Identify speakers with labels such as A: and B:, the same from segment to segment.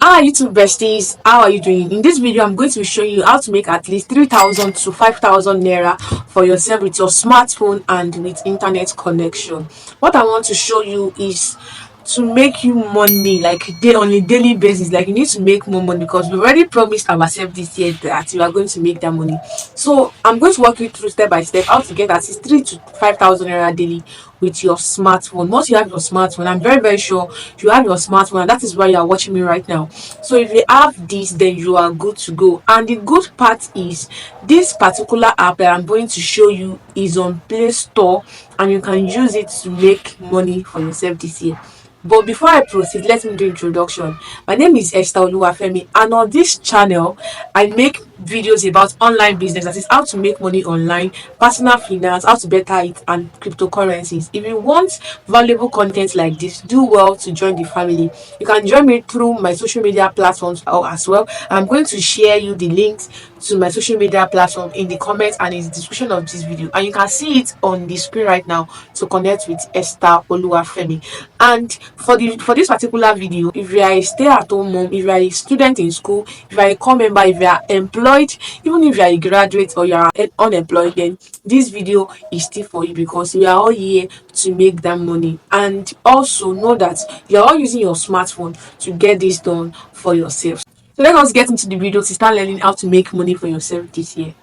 A: Hi YouTube besties, how are you doing? In this video, I'm going to be showing you how to make at least 3,000 to 5,000 naira for yourself with your smartphone and with internet connection. What I want to show you is to make you money like on a daily basis. Like, you need to make more money because we already promised ourselves this year that we are going to make that money. So I'm going to walk you through step by step how to get at least 3 to 5,000 naira daily with your smartphone. Once you have your smartphone, I'm very sure you have your smartphone, and that is why you are watching me right now. So if you have this, then you are good to go. And the good part is this particular app that I'm going to show you is on Play Store, and you can use it to make money for yourself this year. But before I proceed, let me do introduction. My name is Esther Oluwafemi, and on this channel, I make videos about online business, that is how to make money online, personal finance, how to better it, and cryptocurrencies. If you want valuable content like this, do well to join the family. You can join me through my social media platforms as well. I'm going to share you the links to my social media platform in the comments and in the description of this video, and you can see it on the screen right now to connect with Esther Oluwafemi. And for this particular video, if you are a stay-at-home mom, if you are a student in school, if you are a core member, if you are employed, even if you are a graduate or you are unemployed, then this video is still for you because we are all here to make that money. And also know that you are all using your smartphone to get this done for yourself. So let us get into the video to start learning how to make money for yourself this year.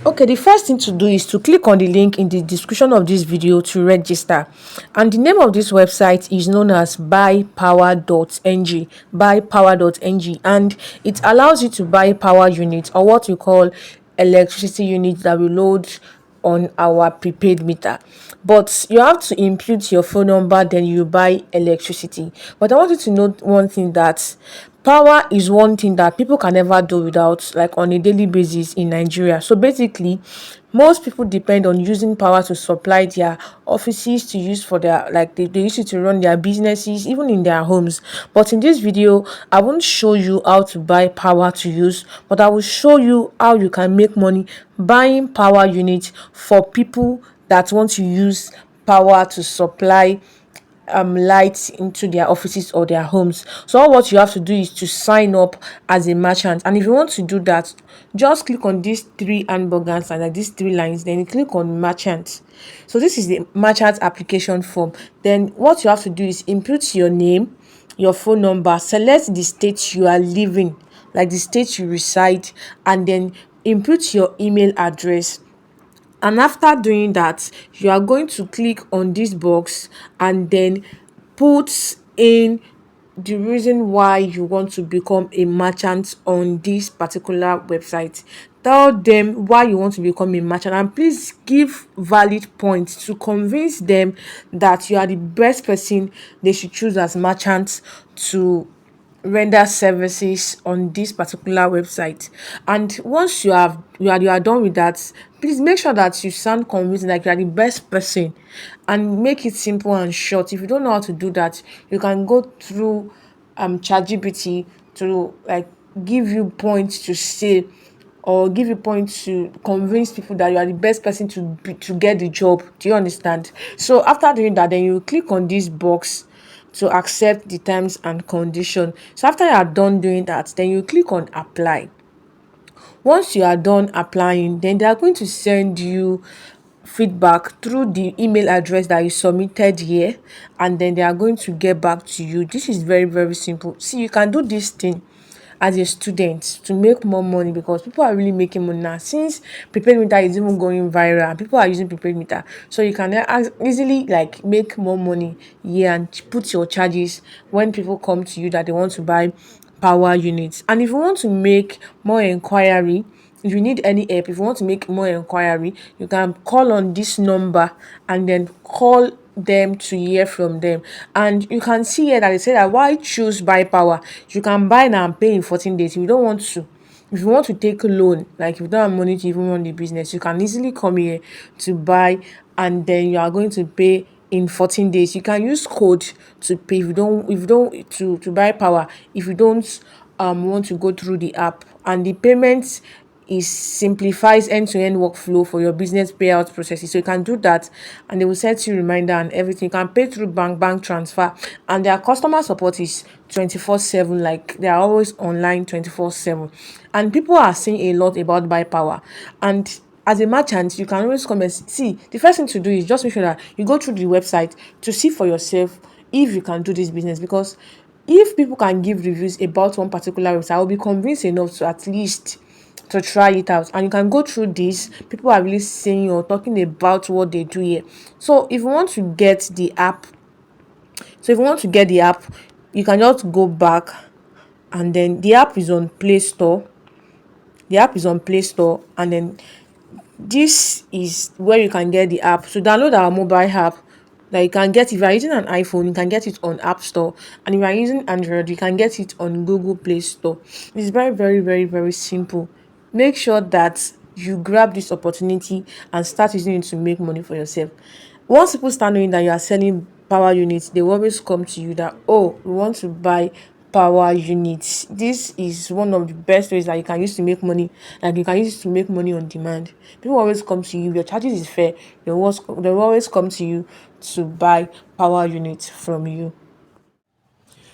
A: Okay, the first thing to do is to click on the link in the description of this video to register. And the name of this website is known as buypower.ng, buypower.ng, and it allows you to buy power units, or what we call electricity units, that we load on our prepaid meter. But you have to input your phone number, then you buy electricity. But I want you to note one thing, that power is one thing that people can never do without, like on a daily basis in Nigeria. So basically, most people depend on using power to supply their offices, to use for their, like they use it to run their businesses, even in their homes. But in this video, I won't show you how to buy power to use, but I will show you how you can make money buying power units for people that want to use power to supply lights into their offices or their homes. So all what you have to do is to sign up as a merchant, and if you want to do that, just click on these three hamburgers and like these three lines, then you click on merchant. So this is the merchant application form. Then what you have to do is input your name, your phone number, select the state you are living, like the state you reside, and then input your email address. And after doing that, you are going to click on this box and then put in the reason why you want to become a merchant on this particular website. Tell them why you want to become a merchant, and please give valid points to convince them that you are the best person they should choose as merchants to render services on this particular website. And once you are done with that, please make sure that you sound convincing, like you are the best person, and make it simple and short. If you don't know how to do that, you can go through ChatGPT to like give you points to say, or give you points to convince people that you are the best person to get the job. Do you understand? So after doing that, then you click on this box to accept the terms and condition. So after you are done doing that, then you click on apply. Once you are done applying, then they are going to send you feedback through the email address that you submitted here, and then they are going to get back to you. This is very simple. See, you can do this thing as a student to make more money, because people are really making money now, since prepaid meter is even going viral and people are using prepaid meter. So you can easily like make more money here and put your charges when people come to you that they want to buy power units. And if you want to make more inquiry, if you need any help, if you want to make more inquiry, you can call on this number and then call them to hear from them. And you can see here that they say that why choose buy power. You can buy now and pay in 14 days. If you don't want to, if you want to take a loan, like if you don't have money to even run the business, you can easily come here to buy, and then you are going to pay in 14 days. You can use code to pay if you don't to buy power, if you don't want to go through the app. And the payments is simplifies end-to-end workflow for your business payout processes. So you can do that, and they will set you reminder and everything. You can pay through bank transfer, and their customer support is 24/7. Like they are always online 24/7, and people are saying a lot about buy power. And as a merchant, you can always come and see. The first thing to do is just make sure that you go through the website to see for yourself if you can do this business, because if people can give reviews about one particular website, I will be convinced enough to at least to try it out. And you can go through this. People are really saying or talking about what they do here. So if you want to get the app, you can just go back, and then the app is on Play Store. The app is on Play Store, and then this is where you can get the app. So download our mobile app that you can get. If you are using an iPhone, you can get it on App Store. And if you are using Android, you can get it on Google Play Store. It's very, very, very, very simple. Make sure that you grab this opportunity and start using it to make money for yourself. Once people start knowing that you are selling power units, they will always come to you that, oh, we want to buy power units. This is one of the best ways that you can use to make money. Like you can use it to make money on demand. People always come to you. If your charges is fair, they will always come to you to buy power units from you.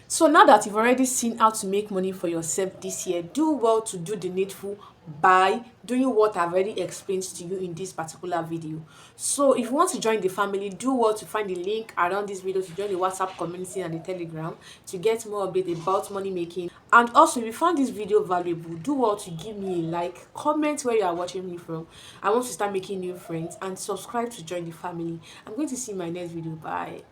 A: So now that you've already seen how to make money for yourself this year, do well to do the needful by doing what I've already explained to you in this particular video. So if you want to join the family, do well to find the link around this video to join the WhatsApp community and the Telegram to get more updates about money making. And also, if you found this video valuable, do well to give me a like, comment where you are watching me from. I want to start making new friends, and subscribe to join the family. I'm going to see you in my next video. Bye.